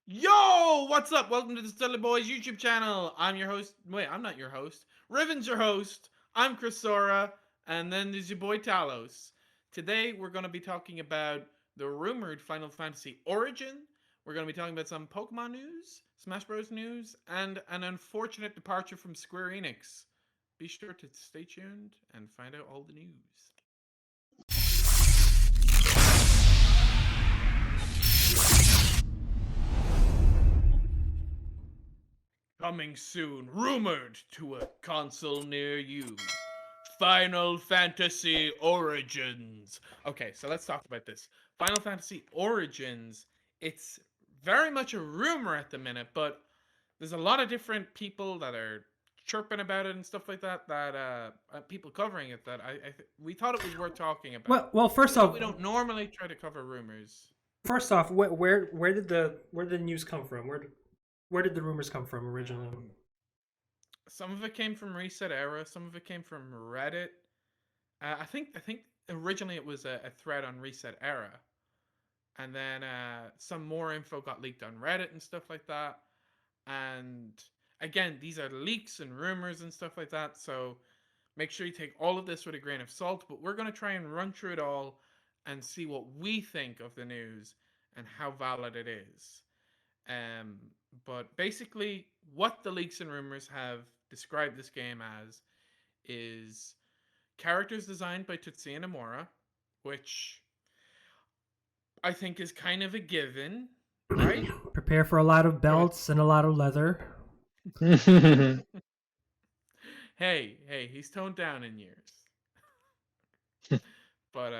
Yo, what's up? Welcome to the Silly Boys YouTube channel. I'm your host. Wait, I'm not your host. Riven's your host. I'm Chris Sora, and then there's your boy Talos. Today we're going to be talking about the rumored Final Fantasy Origin. We're going to be talking about some Pokemon news, Smash Bros. News, and an unfortunate departure from Square Enix. Be sure to stay tuned and find out all the news. Coming soon, rumored to a console near you. Final Fantasy Origins. Okay, so let's talk about this. Final Fantasy Origins, it's very much a rumor at the minute, but there's a lot of different people that are chirping about it and stuff like that, people covering it that we thought it was worth talking about. Well, Even though we don't normally try to cover rumors. first off, where did the news come from? Where did the rumors come from originally? Some of it came from Reset Era. Some of it came from Reddit. I think originally it was a thread on Reset Era, and then some more info got leaked on Reddit and stuff like that. And again, these are leaks and rumors and stuff like that. So make sure you take all of this with a grain of salt. But we're gonna try and run through it all and see what we think of the news and how valid it is. Um, but basically, what the leaks and rumors have described this game as is characters designed by Tetsuya Nomura, which I think is kind of a given, right? Prepare for a lot of Go ahead. belts and a lot of leather. Hey, he's toned down in years. But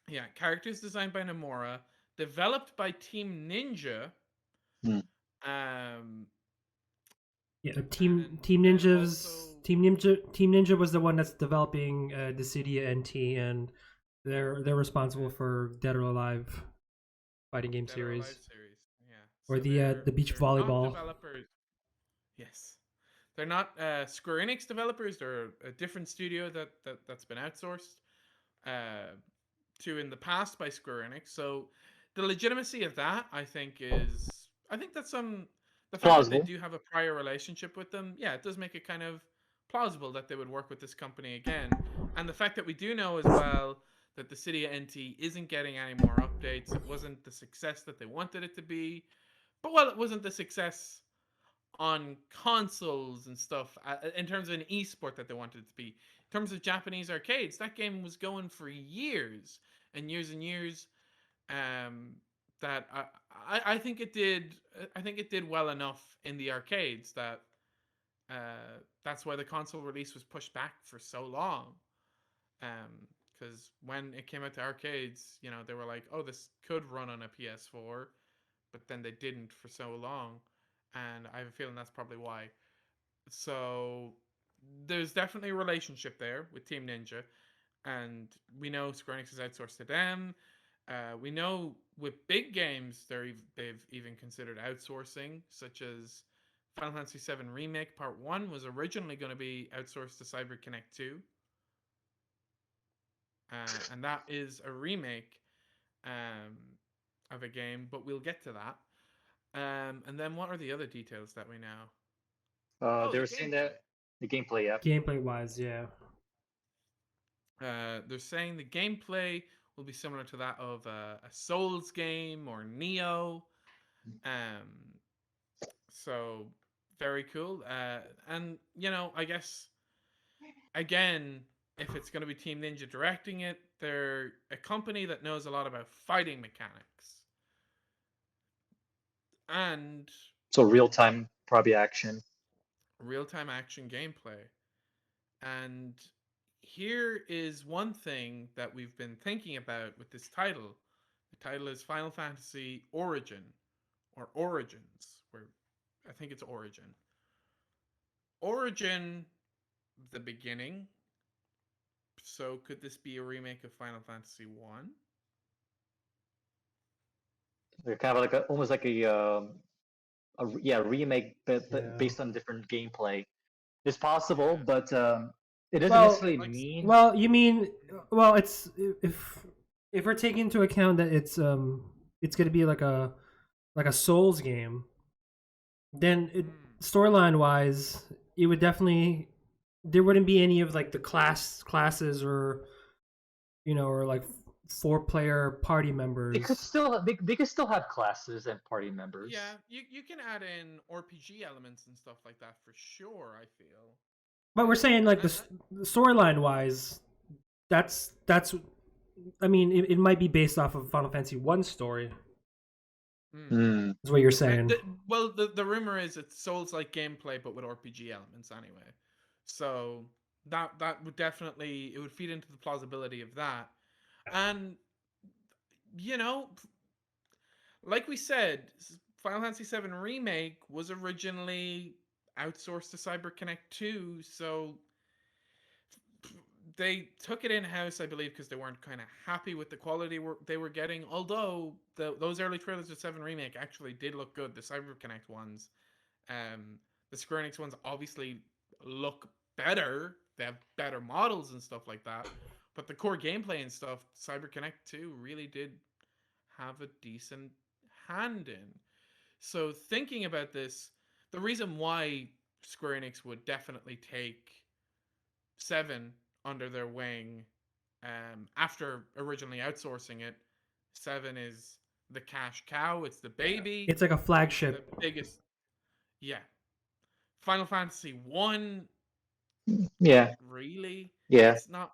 yeah, characters designed by Nomura, developed by Team Ninja. Hmm. Yeah, And Team then Ninja's also- Team Ninja was the one that's developing Dissidia NT, and they're responsible for Dead or Alive fighting game Dead or Alive series. series. Yeah. Or So the beach they're not volleyball. developers. Yes. They're not Square Enix developers. They're a different studio that's been outsourced to in the past by Square Enix. So the legitimacy of that, I think that's the fact that they Plausible. do have a prior relationship with them. Yeah, it does make it kind of plausible that they would work with this company again. And the fact that we do know as well that the Cydia NT isn't getting any more updates. It wasn't the success that they wanted it to be. But well, it wasn't the success on consoles and stuff in terms of an esport that they wanted it to be. In terms of Japanese arcades, that game was going for years and years and years. That I think it did. I think it did well enough in the arcades that that's why the console release was pushed back for so long. Because when it came out to arcades, they were like, "Oh, this could run on a PS4," but then they didn't for so long, and I have a feeling that's probably why. So there's definitely a relationship there with Team Ninja, and we know Square Enix is outsourced to them. We know with big games they've even considered outsourcing, such as Final Fantasy VII Remake Part 1 was originally going to be outsourced to CyberConnect 2. And that is a remake of a game, but we'll get to that. And then what are the other details that we know? They were saying that the gameplay, yeah. Gameplay wise, yeah. They're saying the gameplay will be similar to that of a Souls game or Neo. So very cool. And I guess again, if it's going to be Team Ninja directing it, they're a company that knows a lot about fighting mechanics. And So real-time, probably action. real-time action gameplay. And here is one thing that we've been thinking about with this title. The title is Final Fantasy Origin or Origins, where I think it's Origin. Origin, the beginning. So could this be a remake of Final Fantasy 1? They're kind of like almost like a remake, but Yeah. based on different gameplay. It's possible, Yeah. but it doesn't Well, necessarily like- mean. Well, you mean it's if we're taking into account that it's going to be like a like a Souls game, then Hmm. storyline wise, it would definitely there wouldn't be any of like the classes or or like 4-player party members. They could still have classes and party members. Yeah, you can add in RPG elements and stuff like that for sure. I feel. But we're saying like And the storyline wise, that's I mean it might be based off of Final Fantasy 1 story. hmm. Hmm. Is what you're saying. Well, the rumor is it's Souls-like gameplay, but with RPG elements anyway. So that would definitely it would feed into the plausibility of that, and you know, like we said, Final Fantasy VII Remake was originally outsourced to CyberConnect 2, so they took it in house, I believe, because they weren't kind of happy with the quality they were getting. Although those early trailers of Seven Remake actually did look good. The CyberConnect ones, the Square Enix ones, obviously look better. They have better models and stuff like that. But the core gameplay and stuff, CyberConnect 2 really did have a decent hand in. So thinking about this, the reason why Square Enix would definitely take Seven under their wing after originally outsourcing it. Seven is the cash cow. It's the baby. It's like a It's the flagship. biggest. Yeah. Final Fantasy One. Yeah, Not really. yeah. It's not.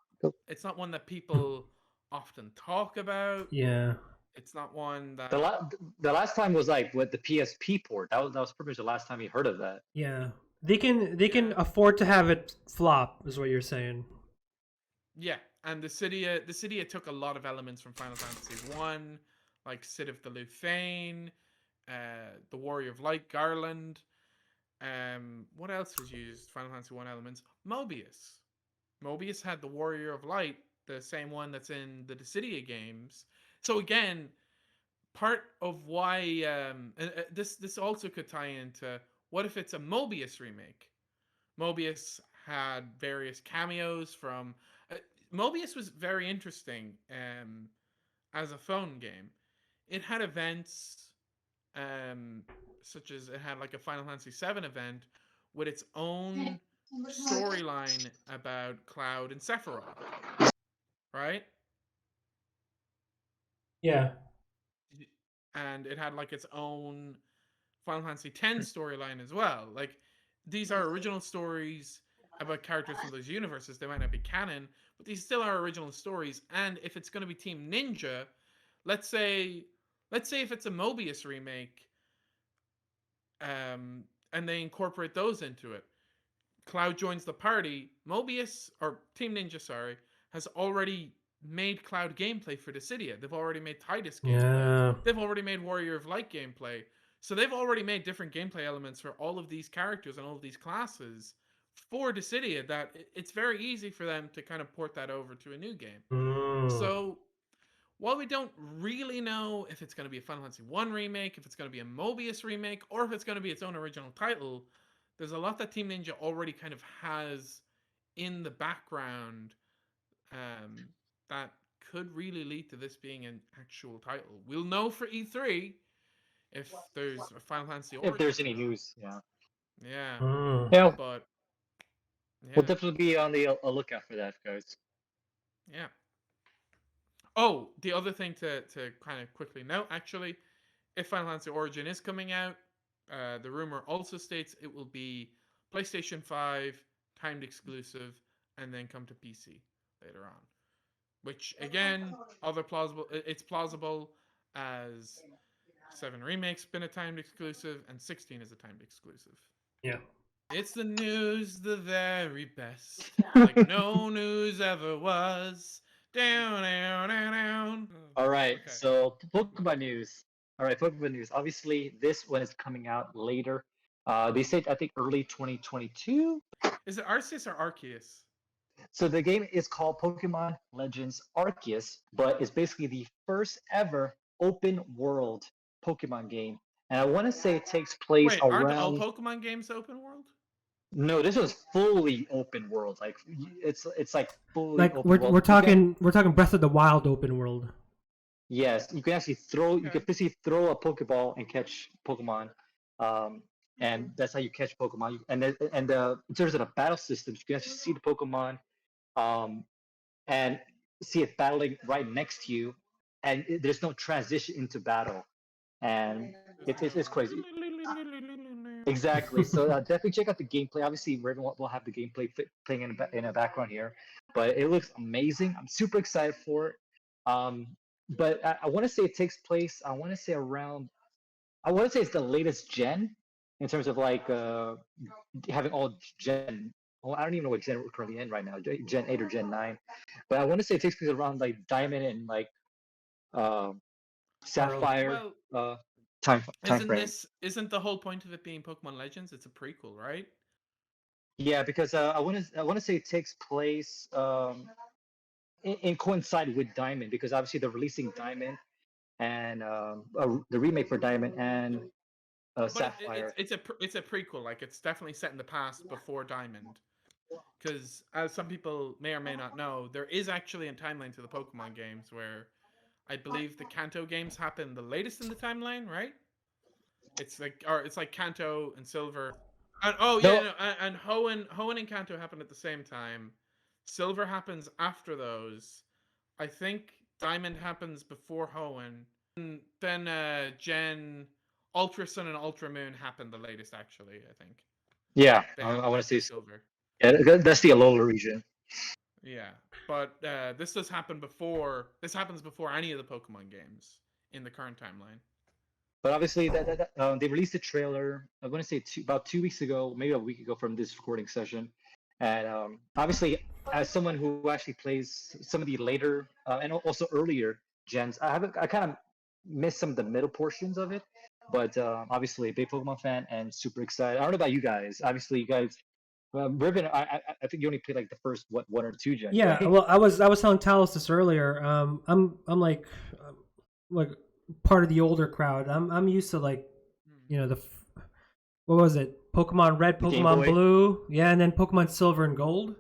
It's not one that people often talk about. Yeah. It's not one The that. la- the last time was like with the PSP port. That was pretty much the last time you heard of that. Yeah. They can Yeah. afford to have it flop is what you're saying. Yeah, and the Cydia took a lot of elements from Final Fantasy One, like Cid of the Lufane, the Warrior of Light, Garland. What else was used? Final Fantasy One elements. Mobius. Mobius had the Warrior of Light, the same one that's in the Dissidia games. So again, part of why this also could tie into what if it's a Mobius remake? Mobius had various cameos from. Uh, Mobius was very interesting as a phone game. It had events um, such as it had like a Final Fantasy VII event with its own storyline about Cloud and Sephiroth, right? Yeah. And it had like its own Final Fantasy X storyline as well. Like these are original stories about characters from those universes. They might not be canon, but these still are original stories. And if it's going to be Team Ninja, let's say if it's a Mobius remake, and they incorporate those into it. Cloud joins the party. Mobius or Team Ninja, sorry, has already made Cloud gameplay for Dissidia. They've already made Tidus gameplay. Yeah. They've already made Warrior of Light gameplay. So they've already made different gameplay elements for all of these characters and all of these classes for Dissidia that it's very easy for them to kind of port that over to a new game. Mm. So while we don't really know if it's going to be a Final Fantasy 1 remake, if it's going to be a Mobius remake, or if it's going to be its own original title, there's a lot that Team Ninja already kind of has in the background that could really lead to this being an actual title. We'll know for E3 if there's a Final Fantasy If there's Origins or any not. news, yeah. Yeah, Mm. Yeah, but we'll yeah, definitely be on the a lookout for that, guys. yeah. Oh, the other thing to kind of quickly note, actually, if Final Fantasy Origin is coming out, the rumor also states it will be PlayStation 5 timed exclusive and then come to PC later on. Which again, other plausible. It's plausible as 7 Remake's been a timed exclusive and 16 is a timed exclusive. Yeah. It's the news, the very best, like no news ever was. Down, down, down, down. All right, Okay. so Pokemon news. All right, Pokemon news. Obviously, this one is coming out later. They said I think early 2022. Is it Arceus or Arceus? So the game is called Pokemon Legends Arceus, but it's basically the first ever open world Pokemon game. And I want to say it takes place Wait, aren't all around. Pokemon games open world? No, this was fully open world. Like it's like fully Like open world. we're talking Breath of the Wild open world. Yes, you can actually throw. You Okay. can basically throw a Pokeball and catch Pokemon, and that's how you catch Pokemon. In terms of the battle systems, you can actually see the Pokemon, um, and see it battling right next to you, and there's no transition into battle, and There's it's no. crazy. Exactly. So definitely check out the gameplay. Obviously, Riven will have the gameplay playing in the background here, but it looks amazing. I'm super excited for it. Um, but I want to say it takes place. I want to say around. I want to say it's the latest gen in terms of like having all gen. Well, I don't even know what gen we're currently in right now, Gen 8 or Gen 9. But I want to say it takes place around like Diamond and like uh, Pearl. Sapphire Well, time frame. isn't the whole point of it being Pokemon Legends? It's a prequel, right? Yeah, because I want to say it takes place in coincide with Diamond because obviously they're releasing Diamond and the remake for Diamond and But Sapphire. it's a prequel. Like it's definitely set in the past before Diamond. Because as some people may or may not know, there is actually a timeline to the Pokemon games where I believe the Kanto games happen the latest in the timeline, right? It's like Kanto and Silver. And oh yeah, No, no, and Hoenn and Kanto happen at the same time. Silver happens after those. I think Diamond happens before Hoenn. And then Gen Ultra Sun and Ultra Moon happen the latest actually, I think. yeah, They I happen want to after say Silver. yeah, that's the Alola region. Yeah. But this does happen before this happens before any of the Pokemon games in the current timeline. But obviously, they released a trailer. I want to say about 2 weeks ago, maybe a week ago from this recording session. And obviously, as someone who actually plays some of the later and also earlier gens, I kind of missed some of the middle portions of it. But obviously, a big Pokemon fan and super excited. I don't know about you guys. Obviously, you guys, Riven, I think you only played like the first one or two gens, Yeah, right? well, I was telling Talos this earlier. I'm like part of the older crowd. I'm used to like Hmm. what was it? Pokemon Red, The Game Pokemon Boy. Blue, yeah, and then Pokemon Silver and Gold.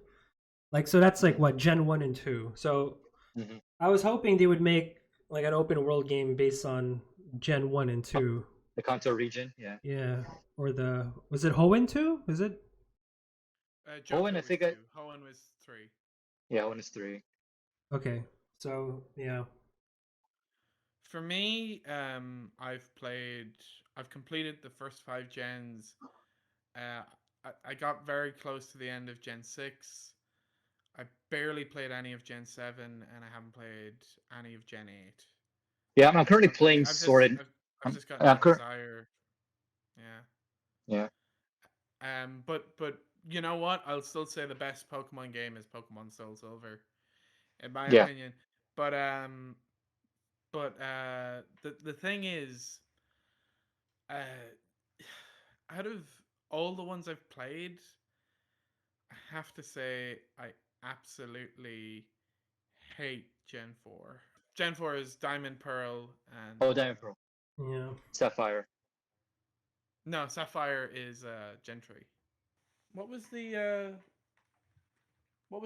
Like so that's like Mhm, what Gen 1 and 2. So mhm. I was hoping they would make like an open world game based on Gen 1 and Oh, 2. the Kanto region, yeah. Yeah, or the was it Hoenn 2? Is it? Owen, I Johto was think 2. Hoenn was 3. yeah, Owen is three. Okay. So, yeah. For me, I've completed the first 5 gens. Uh, I got very close to the end of Gen 6. I barely played any of Gen 7, and I haven't played any of Gen 8. Yeah, I'm currently playing Sword. I've just got no I'm current. desire. Yeah. Yeah, But you know what? I'll still say the best Pokemon game is Pokemon Soul Silver, in my yeah. opinion. But the thing is, uh, out of all the ones I've played, I have to say I absolutely hate Gen 4. Gen 4 is Diamond Pearl Oh, and Diamond Pearl, Yeah. Sapphire. no, Sapphire is Gen 3. What was the what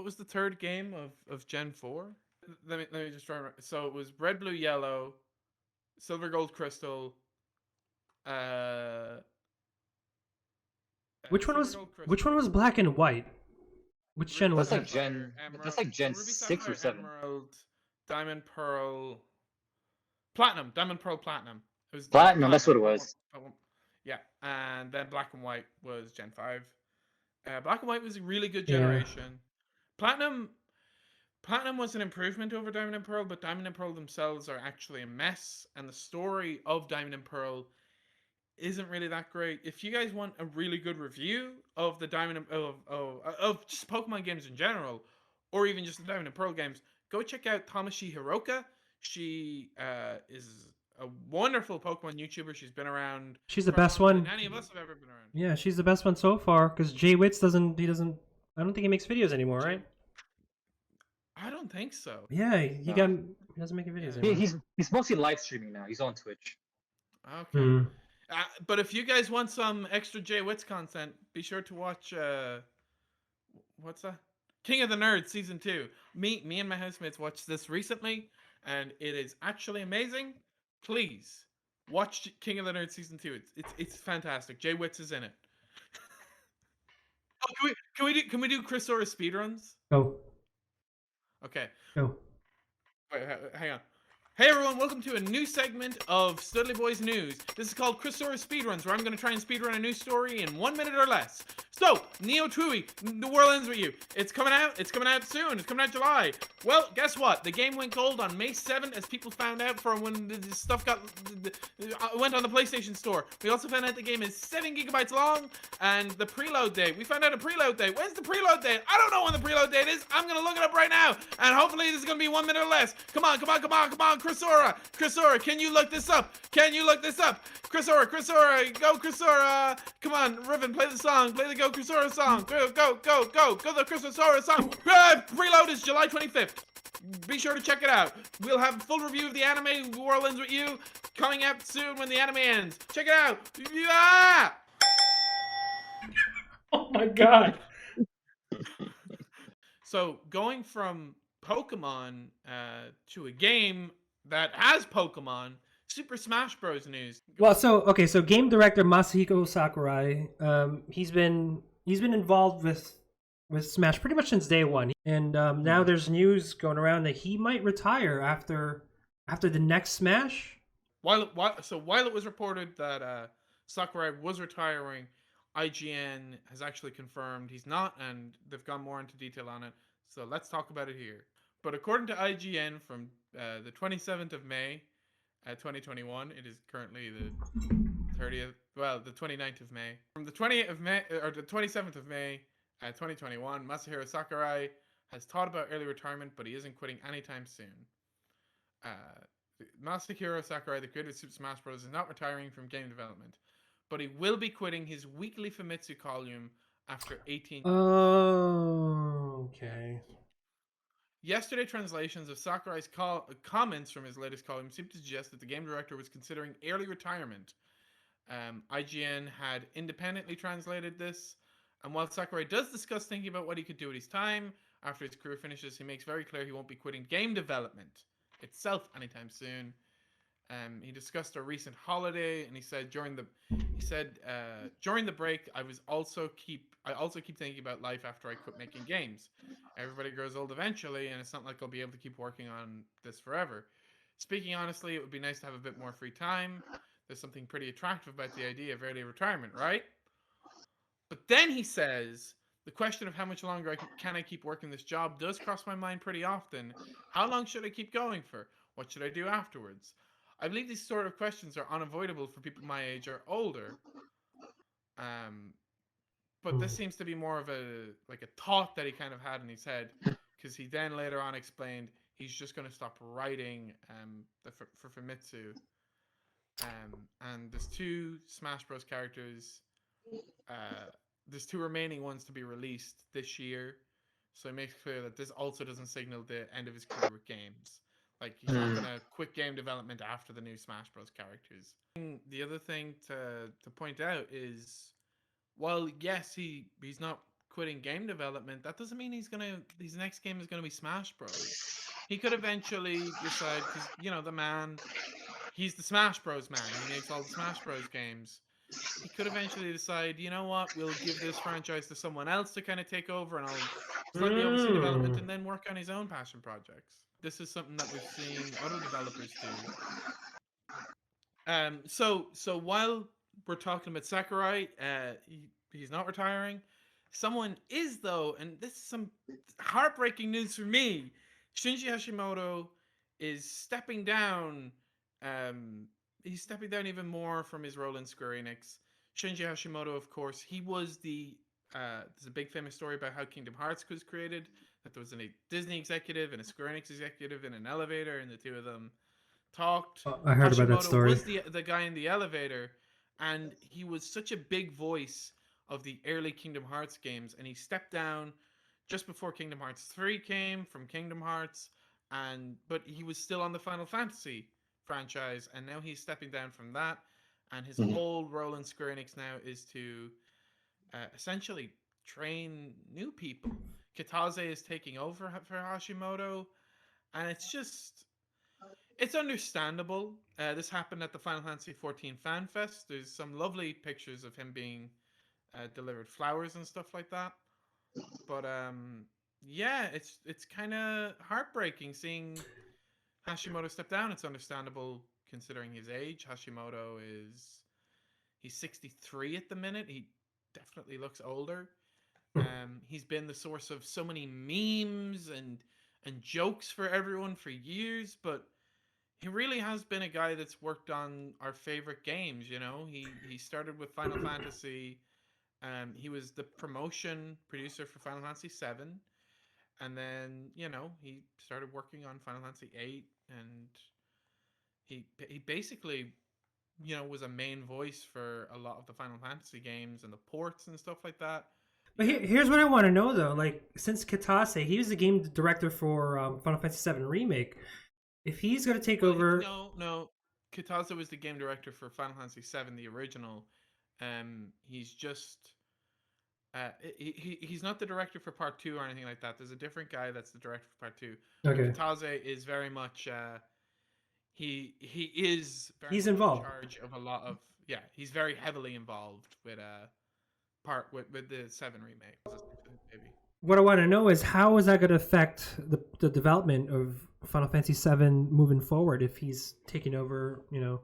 was the third game of Gen 4? Let me just try. So it was Red, Blue, Yellow, Silver, Gold, Crystal, uh, Silver, Gold, Which one Crystal, was black and white? Which gen Ruby, was That's like that? Sapphire, Gen. That's Emerald. like So Gen Ruby, 6 or Sapphire, 7. Emerald, Diamond, Pearl, Platinum, Diamond, Pearl, Platinum. It was Platinum. That's what Platinum. it was. Yeah, and then Black and White was Gen 5. Black and White was a really good Yeah. generation. Platinum Platinum was an improvement over Diamond and Pearl, but Diamond and Pearl themselves are actually a mess, and the story of Diamond and Pearl isn't really that great. If you guys want a really good review of the of just Pokemon games in general, or even just the Diamond and Pearl games, go check out Tamashi Hiroka. She is a wonderful Pokemon YouTuber. She's been around She's the for best longer than one. any of us have ever been around. Yeah, she's the best one so far cuz Jay Witz doesn't I don't think he makes videos anymore, Jay, right? I don't think so. Yeah, No, he doesn't make videos Yeah. he, anymore. he's mostly live streaming now. He's on Twitch. Okay. Hmm. But if you guys want some extra Jay Witz content, be sure to watch what's that? King of the Nerds season 2. Me and my housemates watched this recently, and it is actually amazing. Please watch King of the Nerds season 2. It's fantastic. Jay Witz is in it. Oh, can we do Chris Ora speedruns? Go. Okay. Go. Wait, hang on. Hey everyone, welcome to a new segment of Studley Boys News. This is called Chris Sora's Speedruns, where I'm going to try and speedrun a news story in 1 minute or less. So, Neo Tui, The World Ends With You. It's coming out soon, it's coming out July. Well, guess what? The game went gold on May 7th, as people found out from when the stuff went on the PlayStation Store. We also found out the game is 7 gigabytes long, and the preload date. We found out a preload date. When's the preload date? I don't know when the preload date is. I'm going to look it up right now, and hopefully this is going to be 1 minute or less. Come on, Chris Ora, can you look this up? Chris Ora, go Chris Ora. Come on, Riven, play the song. Play the Go Chris Ora song. Go the Chris Ora song. Preload is July 25th. Be sure to check it out. We'll have a full review of the anime The World Ends With You coming up soon when the anime ends. Check it out. Yeah! Oh my god. So going from Pokemon to a game that has Pokemon, Super Smash Bros. News. Well, so game director Masahiko Sakurai, he's been involved with Smash pretty much since day one, and now there's news going around that he might retire after the next Smash. While it was reported that Sakurai was retiring, IGN has actually confirmed he's not, and they've gone more into detail on it. So let's talk about it here. But according to IGN, from the 27th of May, 2021, it is currently the 30th. Well, the 29th of May. From the 20th of May or the 27th of May, 2021, Masahiro Sakurai has thought about early retirement, but he isn't quitting anytime soon. Masahiro Sakurai, the creator of Super Smash Bros., is not retiring from game development, but he will be quitting his weekly Famitsu column after 18 years. Oh, okay. Yesterday, translations of Sakurai's comments from his latest column seemed to suggest that the game director was considering early retirement. IGN had independently translated this, and while Sakurai does discuss thinking about what he could do with his time after his career finishes, he makes very clear he won't be quitting game development itself anytime soon. He discussed a recent holiday, and he said during the break, I also keep thinking about life after I quit making games. Everybody grows old eventually, and it's not like I'll be able to keep working on this forever. Speaking honestly, it would be nice to have a bit more free time. There's something pretty attractive about the idea of early retirement, right? But then he says, the question of how much longer can I keep working this job does cross my mind pretty often. How long should I keep going for? What should I do afterwards? I believe these sort of questions are unavoidable for people my age or older. But this seems to be more of a thought that he kind of had in his head, because he then later on explained he's just going to stop writing for Famitsu. And there's 2 Smash Bros. Characters. There's 2 remaining ones to be released this year, so it makes clear that this also doesn't signal the end of his career with games. Like, he's not gonna quit game development after the new Smash Bros. Characters. The other thing to point out is, while yes, he's not quitting game development, that doesn't mean his next game is gonna be Smash Bros. He could eventually decide, because the man, he's the Smash Bros. Man. He makes all the Smash Bros. Games. He could eventually decide, you know what, we'll give this franchise to someone else to kind of take over, and I'll slightly oversee development and then work on his own passion projects. This is something that we've seen other developers do. So while we're talking about Sakurai, he's not retiring. Someone is, though, and this is some heartbreaking news for me. Shinji Hashimoto is stepping down. He's stepping down even more from his role in Square Enix. Shinji Hashimoto, of course, he was there's a big famous story about how Kingdom Hearts was created, that there was a Disney executive and a Square Enix executive in an elevator, and the 2 of them talked. I heard Hashimoto about that story. was the guy in the elevator, and he was such a big voice of the early Kingdom Hearts games, and he stepped down just before Kingdom Hearts 3 came from Kingdom Hearts, but he was still on the Final Fantasy franchise, and now he's stepping down from that, and his whole role in Square Enix now is to essentially train new people. Kitase is taking over for Hashimoto, and it's just, It's understandable. This happened at the Final Fantasy 14 Fan Fest. There's some lovely pictures of him being delivered flowers and stuff like that. But yeah, it's kind of heartbreaking seeing Hashimoto step down. It's understandable considering his age. Hashimoto he's 63 at the minute. He definitely looks older. He's been the source of so many memes and jokes for everyone for years, but he really has been a guy that's worked on our favorite games. You know, he started with Final Fantasy. He was the promotion producer for Final Fantasy VII, and then he started working on Final Fantasy VIII, and he basically was a main voice for a lot of the Final Fantasy games and the ports and stuff like that. But here's what I want to know though. Like, since Kitase, he was the game director for Final Fantasy VII Remake. If he's going to take over, no, Kitase was the game director for Final Fantasy VII, the original. He's just he's not the director for Part 2 or anything like that. There's a different guy that's the director for Part 2. Okay. Kitase is very much he is very he's much involved. in charge of a lot of he's very heavily involved with with the 7 remake. Maybe. What I want to know is how is that going to affect the development of Final Fantasy VII moving forward if he's taking over, Shinji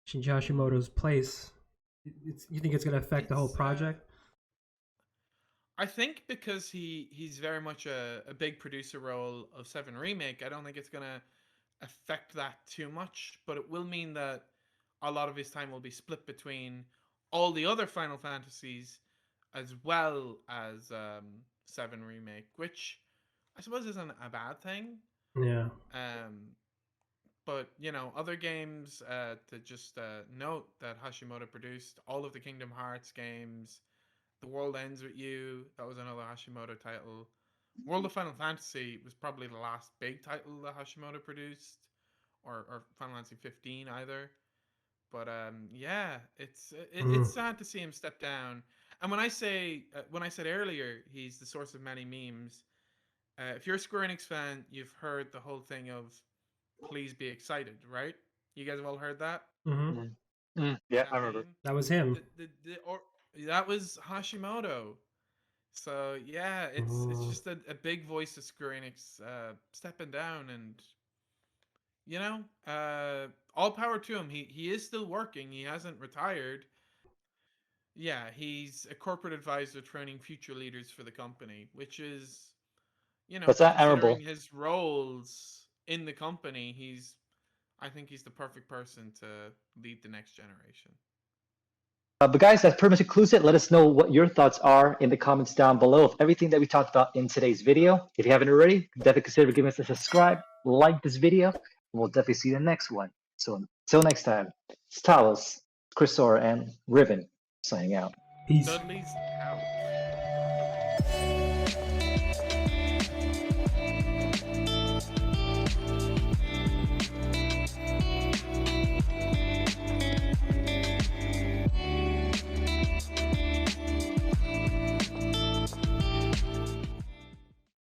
Hashimoto's place? You think it's going to affect the whole project? I think because he's very much a big producer role of 7 Remake, I don't think it's going to affect that too much, but it will mean that a lot of his time will be split between all the other Final Fantasies as well as 7 Remake, which I suppose isn't a bad thing. Yeah. But other games to just note that Hashimoto produced all of the Kingdom Hearts games. The World Ends With You, that was another Hashimoto title. World of Final Fantasy was probably the last big title that Hashimoto produced, or Final Fantasy 15 either. But yeah, it's sad to see him step down. And when I said earlier he's the source of many memes, if you're a Square Enix fan, you've heard the whole thing of "Please be excited," right? You guys have all heard that. Mm-hmm. Yeah, I remember. That was him. That was Hashimoto. So yeah, it's just a big voice of Square Enix stepping down, and all power to him. He is still working. He hasn't retired. Yeah, he's a corporate advisor training future leaders for the company, which is, That's admirable. considering his roles in the company, I think he's the perfect person to lead the next generation. But guys, that pretty much concludes it. Let us know what your thoughts are in the comments down below of everything that we talked about in today's video. If you haven't already, definitely consider giving us a subscribe, like this video, and we'll definitely see you in the next one. So until next time, it's Talos, Chrisor, and Riven signing out. Peace. Dudley's out.